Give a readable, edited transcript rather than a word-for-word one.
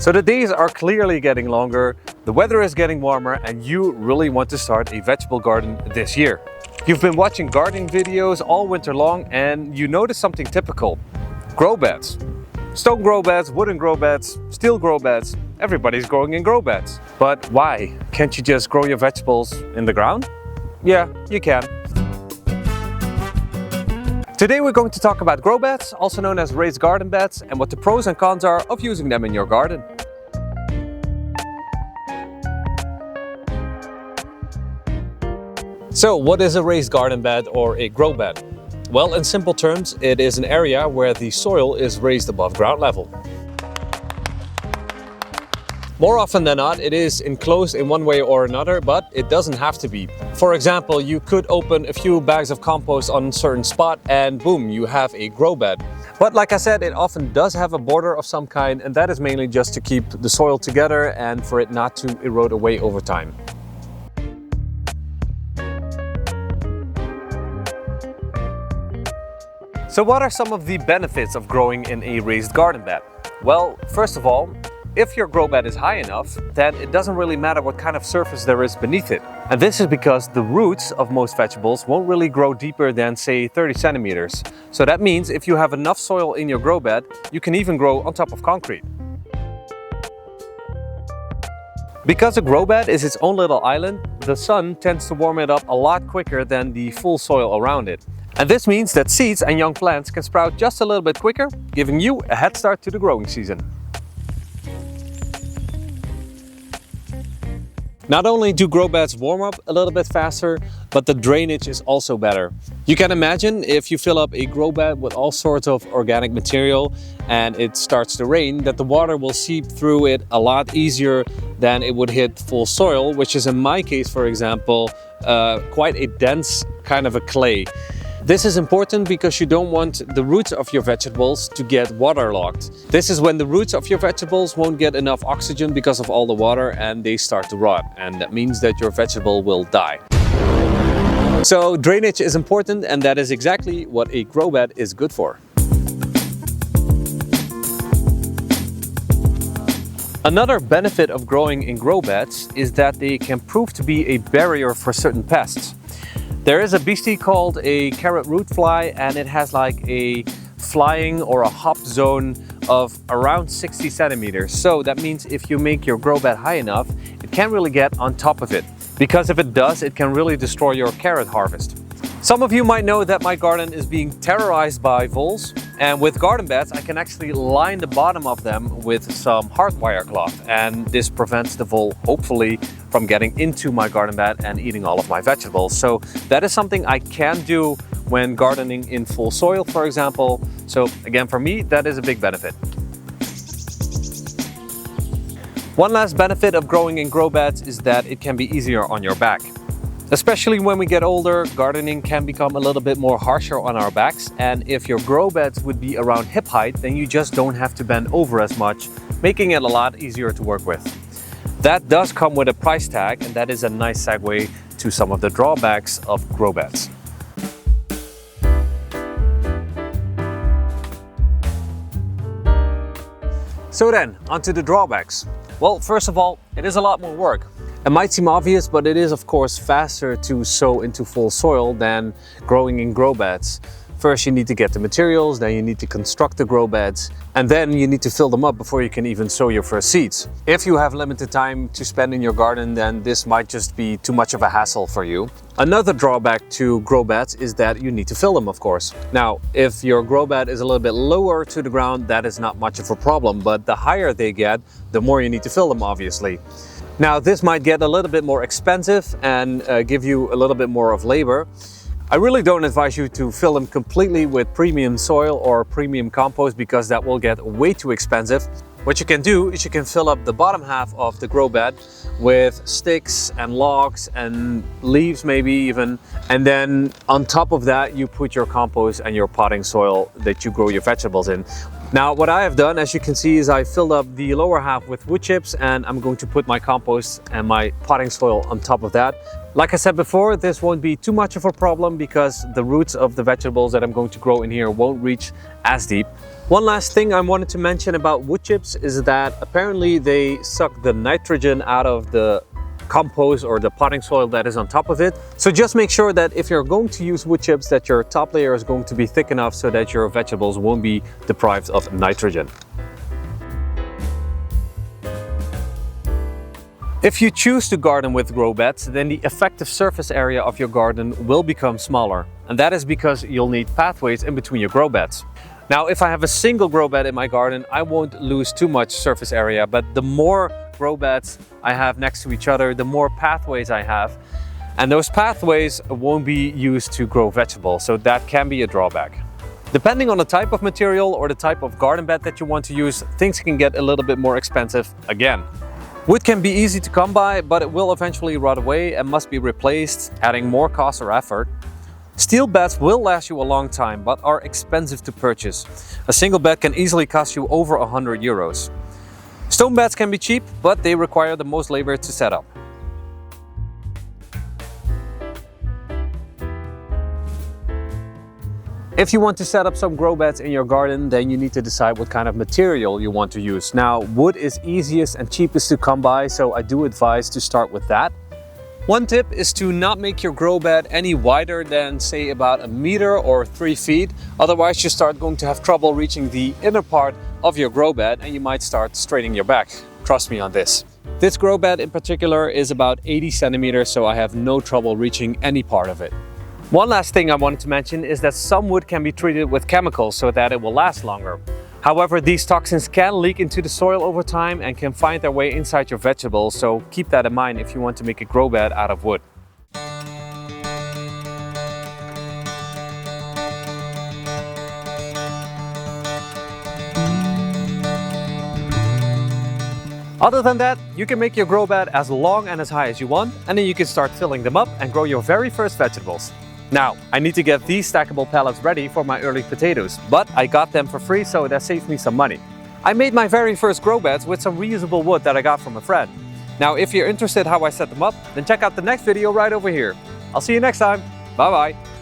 So the days are clearly getting longer, the weather is getting warmer, and you really want to start a vegetable garden this year. You've been watching gardening videos all winter long and you notice something typical. Grow beds. Stone grow beds, wooden grow beds, steel grow beds. Everybody's growing in grow beds. But why? Can't you just grow your vegetables in the ground? Yeah, you can. Today we're going to talk about grow beds, also known as raised garden beds, and what the pros and cons are of using them in your garden. So what is a raised garden bed or a grow bed? Well, in simple terms, it is an area where the soil is raised above ground level. More often than not, it is enclosed in one way or another, but it doesn't have to be. For example, you could open a few bags of compost on a certain spot and boom, you have a grow bed. But like I said, it often does have a border of some kind, and that is mainly just to keep the soil together and for it not to erode away over time. So what are some of the benefits of growing in a raised garden bed? Well, first of all, if your grow bed is high enough, then it doesn't really matter what kind of surface there is beneath it. And this is because the roots of most vegetables won't really grow deeper than, say, 30 centimeters. So that means if you have enough soil in your grow bed, you can even grow on top of concrete. Because a grow bed is its own little island, the sun tends to warm it up a lot quicker than the full soil around it. And this means that seeds and young plants can sprout just a little bit quicker, giving you a head start to the growing season. Not only do grow beds warm up a little bit faster, but the drainage is also better. You can imagine if you fill up a grow bed with all sorts of organic material and it starts to rain, that the water will seep through it a lot easier than it would hit full soil, which is in my case, for example, quite a dense kind of a clay. This is important because you don't want the roots of your vegetables to get waterlogged. This is when the roots of your vegetables won't get enough oxygen because of all the water and they start to rot. And that means that your vegetable will die. So drainage is important, and that is exactly what a grow bed is good for. Another benefit of growing in grow beds is that they can prove to be a barrier for certain pests. There is a beastie called a carrot root fly, and it has like a flying or a hop zone of around 60 centimeters. So that means if you make your grow bed high enough, it can't really get on top of it. Because if it does, it can really destroy your carrot harvest. Some of you might know that my garden is being terrorized by voles, and with garden beds I can actually line the bottom of them with some hardwire cloth, and this prevents the vole, hopefully, from getting into my garden bed and eating all of my vegetables. So that is something I can do when gardening in full soil, for example. So again, for me, that is a big benefit. One last benefit of growing in grow beds is that it can be easier on your back. Especially when we get older, gardening can become a little bit more harsher on our backs, and if your grow beds would be around hip height, then you just don't have to bend over as much, making it a lot easier to work with. That does come with a price tag, and that is a nice segue to some of the drawbacks of grow beds. So then, onto the drawbacks. Well, first of all, it is a lot more work. It might seem obvious, but it is of course faster to sow into full soil than growing in grow beds. First you need to get the materials, then you need to construct the grow beds, and then you need to fill them up before you can even sow your first seeds. If you have limited time to spend in your garden, then this might just be too much of a hassle for you. Another drawback to grow beds is that you need to fill them, of course. Now, if your grow bed is a little bit lower to the ground, that is not much of a problem, but the higher they get, the more you need to fill them, obviously. Now, this might get a little bit more expensive and give you a little bit more of labor. I really don't advise you to fill them completely with premium soil or premium compost because that will get way too expensive. What you can do is you can fill up the bottom half of the grow bed with sticks and logs and leaves maybe even, and then on top of that you put your compost and your potting soil that you grow your vegetables in. Now what I have done, as you can see, is I filled up the lower half with wood chips, and I'm going to put my compost and my potting soil on top of that. Like I said before, this won't be too much of a problem because the roots of the vegetables that I'm going to grow in here won't reach as deep. One last thing I wanted to mention about wood chips is that apparently they suck the nitrogen out of the compost or the potting soil that is on top of it. So just make sure that if you're going to use wood chips, that your top layer is going to be thick enough so that your vegetables won't be deprived of nitrogen. If you choose to garden with grow beds, then the effective surface area of your garden will become smaller. And that is because you'll need pathways in between your grow beds. Now, if I have a single grow bed in my garden, I won't lose too much surface area, but the more grow beds I have next to each other, the more pathways I have, and those pathways won't be used to grow vegetables, so that can be a drawback. Depending on the type of material or the type of garden bed that you want to use, things can get a little bit more expensive again. Wood can be easy to come by, but it will eventually rot away and must be replaced, adding more cost or effort. Steel beds will last you a long time, but are expensive to purchase. A single bed can easily cost you over 100 euros. Stone beds can be cheap, but they require the most labor to set up. If you want to set up some grow beds in your garden, then you need to decide what kind of material you want to use. Now, wood is easiest and cheapest to come by, so I do advise to start with that. One tip is to not make your grow bed any wider than, say, about a meter or 3 feet. Otherwise, you start going to have trouble reaching the inner part of your grow bed and you might start straining your back. Trust me on this. This grow bed in particular is about 80 centimeters, so I have no trouble reaching any part of it. One last thing I wanted to mention is that some wood can be treated with chemicals so that it will last longer. However, these toxins can leak into the soil over time and can find their way inside your vegetables, so keep that in mind if you want to make a grow bed out of wood. Other than that, you can make your grow bed as long and as high as you want, and then you can start filling them up and grow your very first vegetables. Now, I need to get these stackable pallets ready for my early potatoes, but I got them for free, so that saves me some money. I made my very first grow beds with some reusable wood that I got from a friend. Now, if you're interested how I set them up, then check out the next video right over here. I'll see you next time. Bye bye.